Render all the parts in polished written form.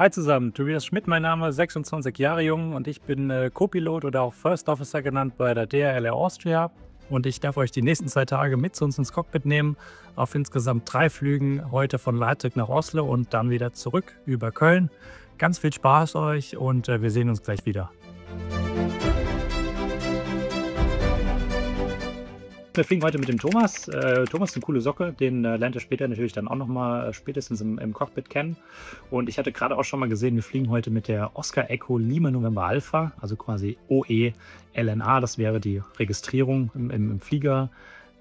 Hi zusammen, Tobias Schmidt, mein Name, 26 Jahre jung und ich bin Co-Pilot oder auch First Officer genannt bei der DHL Air Austria. Und ich darf euch die nächsten 2 Tage mit zu uns ins Cockpit nehmen, auf insgesamt 3 Flügen, heute von Leipzig nach Oslo und dann wieder zurück über Köln. Ganz viel Spaß euch und wir sehen uns gleich wieder. Wir fliegen heute mit dem Thomas. Thomas ist eine coole Socke, den lernt ihr später natürlich dann auch nochmal spätestens im Cockpit kennen. Und ich hatte gerade auch schon mal gesehen, wir fliegen heute mit der Oscar Echo Lima November Alpha, also quasi OE LNA, das wäre die Registrierung im Flieger.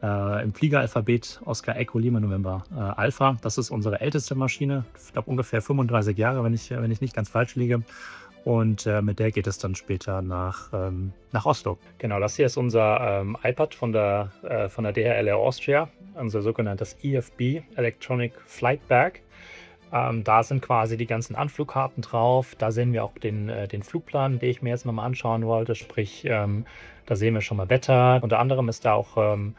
Im Fliegeralphabet Oscar Echo Lima November Alpha. Das ist unsere älteste Maschine, ich glaube ungefähr 35 Jahre, wenn ich nicht ganz falsch liege. Und mit der geht es dann später nach Oslo. Genau, das hier ist unser iPad von der DHL Air Austria, unser sogenanntes EFB, Electronic Flight Bag. Da sind quasi die ganzen Anflugkarten drauf. Da sehen wir auch den Flugplan, den ich mir jetzt nochmal anschauen wollte. Sprich, da sehen wir schon mal Wetter. Unter anderem ist da auch ein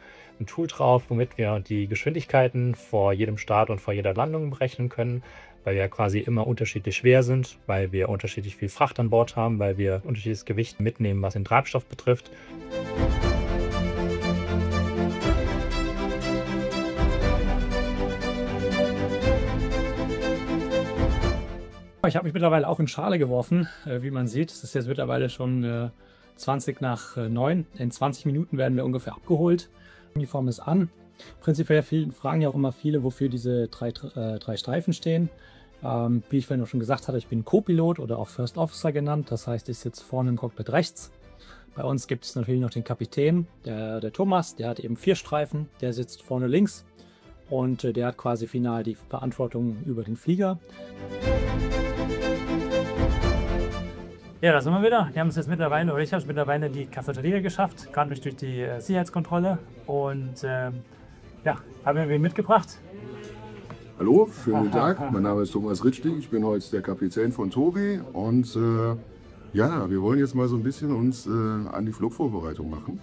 Tool drauf, womit wir die Geschwindigkeiten vor jedem Start und vor jeder Landung berechnen können, weil wir quasi immer unterschiedlich schwer sind, weil wir unterschiedlich viel Fracht an Bord haben, weil wir unterschiedliches Gewicht mitnehmen, was den Treibstoff betrifft. Ich habe mich mittlerweile auch in Schale geworfen, wie man sieht. Es ist jetzt mittlerweile schon 20 nach 9. In 20 Minuten werden wir ungefähr abgeholt. Die Uniform ist an. Prinzipiell fragen ja auch immer viele, wofür diese drei Streifen stehen. Wie ich vorhin auch schon gesagt hatte, ich bin Co-Pilot oder auch First Officer genannt. Das heißt, ich sitze vorne im Cockpit rechts. Bei uns gibt es natürlich noch den Kapitän, der Thomas, der hat eben 4 Streifen. Der sitzt vorne links und der hat quasi final die Verantwortung über den Flieger. Ja, da sind wir wieder. Wir haben es jetzt mittlerweile, oder ich habe es mittlerweile die Cafeteria geschafft, gerade durch die Sicherheitskontrolle. Und ja, haben wir mitgebracht. Hallo, schönen guten Tag. Mein Name ist Thomas Ritschling. Ich bin heute der Kapitän von Tobi. Und ja, wir wollen jetzt mal so ein bisschen uns an die Flugvorbereitung machen.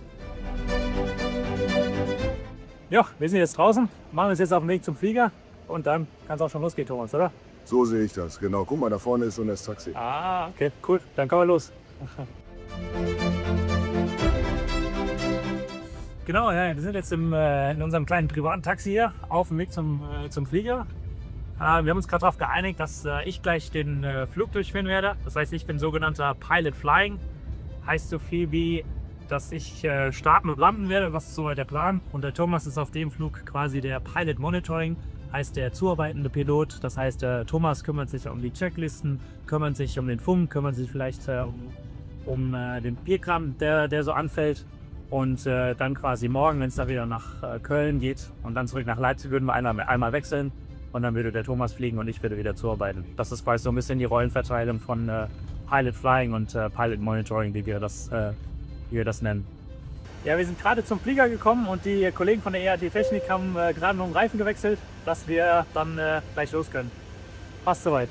Ja, wir sind jetzt draußen, machen uns jetzt auf den Weg zum Flieger und dann kann es auch schon losgehen, Thomas, oder? So sehe ich das, genau. Guck mal, da vorne ist so das Taxi. Ah, okay, cool. Dann kommen wir los. Genau, ja, wir sind jetzt in unserem kleinen privaten Taxi hier auf dem Weg zum Flieger. Wir haben uns gerade darauf geeinigt, dass ich gleich den Flug durchführen werde. Das heißt, ich bin sogenannter Pilot Flying. Heißt so viel wie, dass ich starten und landen werde, was ist soweit der Plan. Und der Thomas ist auf dem Flug quasi der Pilot Monitoring, heißt der zuarbeitende Pilot. Das heißt, der Thomas kümmert sich um die Checklisten, kümmert sich um den Funk, kümmert sich vielleicht um den Bierkram, der so anfällt. Und dann quasi morgen, wenn es da wieder nach Köln geht und dann zurück nach Leipzig, würden wir einmal wechseln. Und dann würde der Thomas fliegen und ich würde wieder zuarbeiten. Das ist quasi so ein bisschen die Rollenverteilung von Pilot Flying und Pilot Monitoring, wie wir das nennen. Ja, wir sind gerade zum Flieger gekommen und die Kollegen von der EAD Technik haben gerade noch einen Reifen gewechselt, dass wir dann gleich los können. Passt soweit.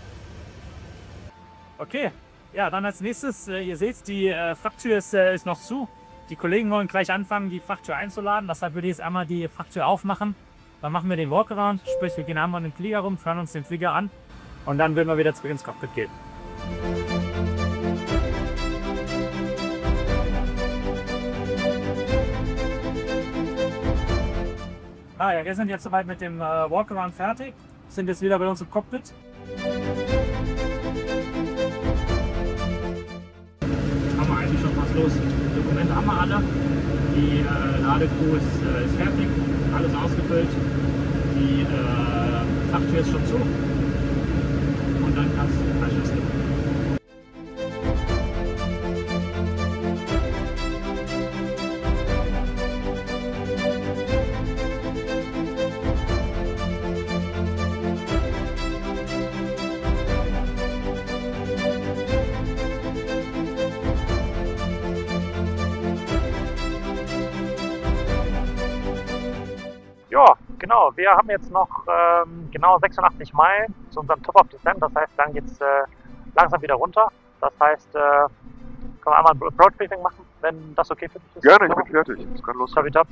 Okay, ja, dann als nächstes, ihr seht, die Frachttür ist noch zu. Die Kollegen wollen gleich anfangen, die Frachttür einzuladen. Deshalb würde ich jetzt einmal die Frachttür aufmachen. Dann machen wir den Walkaround, sprich wir gehen einmal den Flieger rum, fahren uns den Flieger an und dann würden wir wieder zurück ins Cockpit gehen. Ja, wir sind jetzt soweit mit dem Walkaround fertig, sind jetzt wieder bei uns im Cockpit. Haben wir eigentlich schon was los. Die Dokumente haben wir alle. Die Ladecrew ist fertig, alles ausgefüllt. Die Frachttür ist schon zu. Und dann kann es gleich losgehen. Ja, genau. Wir haben jetzt noch genau 86 Meilen zu unserem Top of Descent. Das heißt, dann geht es langsam wieder runter. Das heißt, können wir einmal ein Approach Briefing machen, wenn das okay für dich ist? Gerne, ich bin fertig. Das kann losgehen. Top.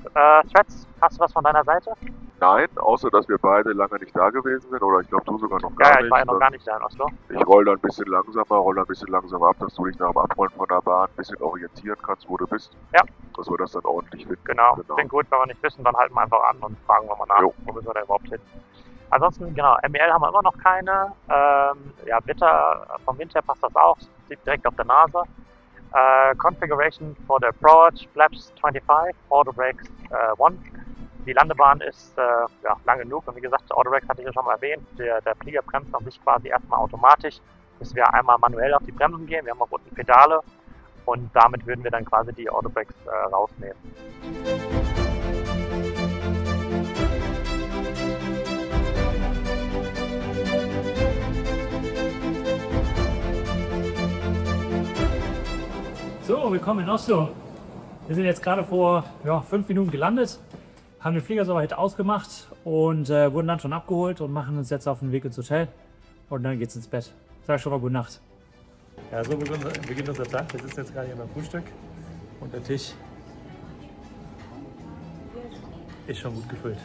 Schwetz, hast du was von deiner Seite? Nein, außer dass wir beide lange nicht da gewesen sind, oder ich glaube du sogar noch gar nicht. Ja, ich war ja noch gar nicht da in Oslo. Ich roll da ein bisschen langsamer ab, dass du dich nach dem Abrollen von der Bahn ein bisschen orientieren kannst, wo du bist. Ja. Dass wir das dann ordentlich finden. Genau. Klingt gut, wenn wir nicht wissen, dann halten wir einfach an und fragen wir mal nach, wo müssen wir da überhaupt hin. Ansonsten, genau, MEL haben wir immer noch keine. Ja, Wetter, vom Wind her passt das auch, sieht direkt auf der Nase. Configuration for the approach, flaps 25, auto brakes 1. Die Landebahn ist ja, lang genug und wie gesagt, Auto Brakes hatte ich ja schon mal erwähnt. Der Flieger bremst an sich quasi erstmal automatisch, bis wir einmal manuell auf die Bremsen gehen. Wir haben auch unten Pedale und damit würden wir dann quasi die Auto Brakes rausnehmen. So, willkommen in Oslo. Wir sind jetzt gerade vor 5 Minuten gelandet, haben den Flieger soweit ausgemacht und wurden dann schon abgeholt und machen uns jetzt auf den Weg ins Hotel und dann geht's ins Bett. Sag schon mal gute Nacht. Ja, so beginnt unser Tag. Wir sitzen jetzt gerade hier beim Frühstück und der Tisch ist schon gut gefüllt.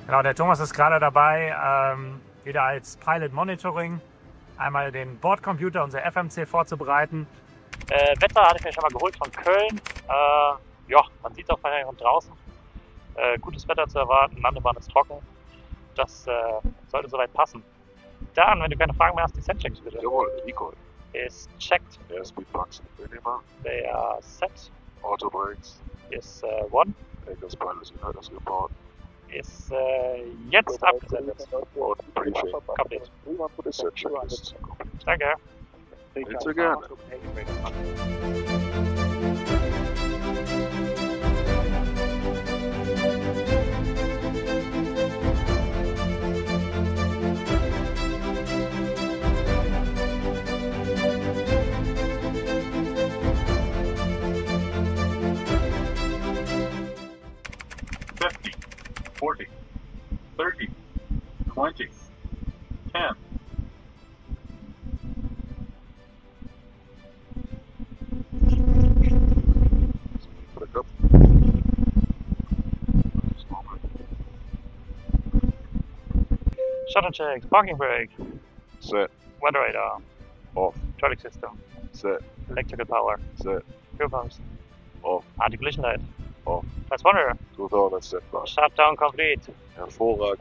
Genau, der Thomas ist gerade dabei, wieder als Pilot Monitoring einmal den Bordcomputer, unser FMC, vorzubereiten. Wetter hatte ich mir schon mal geholt von Köln. Ja, man sieht es auch von draußen. Gutes Wetter zu erwarten, Landebahn ist trocken. Das sollte soweit passen. Dann, wenn du keine Fragen mehr hast, die Set-Checks bitte. Jawohl, Recall. Ist checked. Der Speedbox Teilnehmer. Der Set Auto Brakes. ist one. Das Pilot ist gebaut. Ist jetzt abgesendet. Und Briefing. Komplett. Der Set-Check ist komplett. Danke. Bitte gerne. $50, $40, $30, $20, $10. Pick up. Shuttle checks, parking brake, Set. weather radar, Off. hydraulic system, Set. electrical power, Set. fuel pumps, Off. anti-collision light, Off. transponder, 2000 Set Bar. shutdown complete. Hervorragend.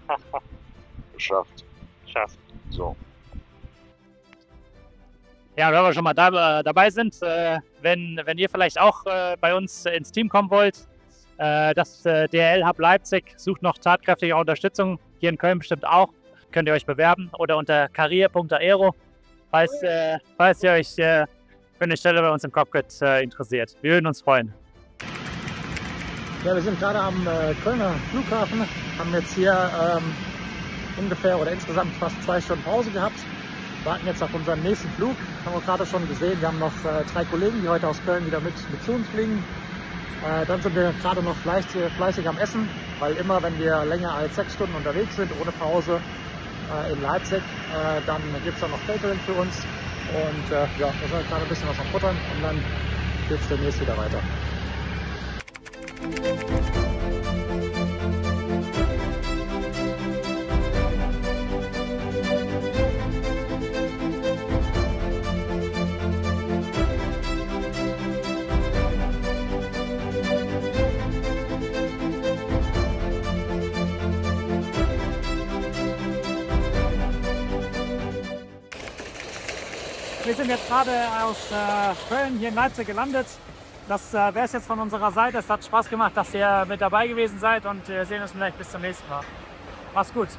Hervorragend. Geschafft. Schafft. So. Ja, wenn wir schon mal dabei sind, wenn ihr vielleicht auch bei uns ins Team kommen wollt, das DHL Hub Leipzig sucht noch tatkräftige Unterstützung, hier in Köln bestimmt auch, könnt ihr euch bewerben oder unter career.aero, falls ihr euch für eine Stelle bei uns im Cockpit interessiert. Wir würden uns freuen. Ja, wir sind gerade am Kölner Flughafen, haben jetzt hier ungefähr oder insgesamt fast 2 Stunden Pause gehabt. Warten jetzt auf unseren nächsten Flug, haben wir gerade schon gesehen. Wir haben noch 3 Kollegen, die heute aus Köln wieder mit zu uns fliegen. Dann sind wir gerade noch fleißig am Essen, weil immer, wenn wir länger als 6 Stunden unterwegs sind, ohne Pause in Leipzig, dann gibt es dann noch Catering für uns. Und ja, wir sind gerade ein bisschen was am Futtern und dann geht es demnächst wieder weiter. Wir sind jetzt gerade aus Köln hier in Leipzig gelandet. Das wäre es jetzt von unserer Seite. Es hat Spaß gemacht, dass ihr mit dabei gewesen seid und wir sehen uns vielleicht bis zum nächsten Mal. Macht's gut!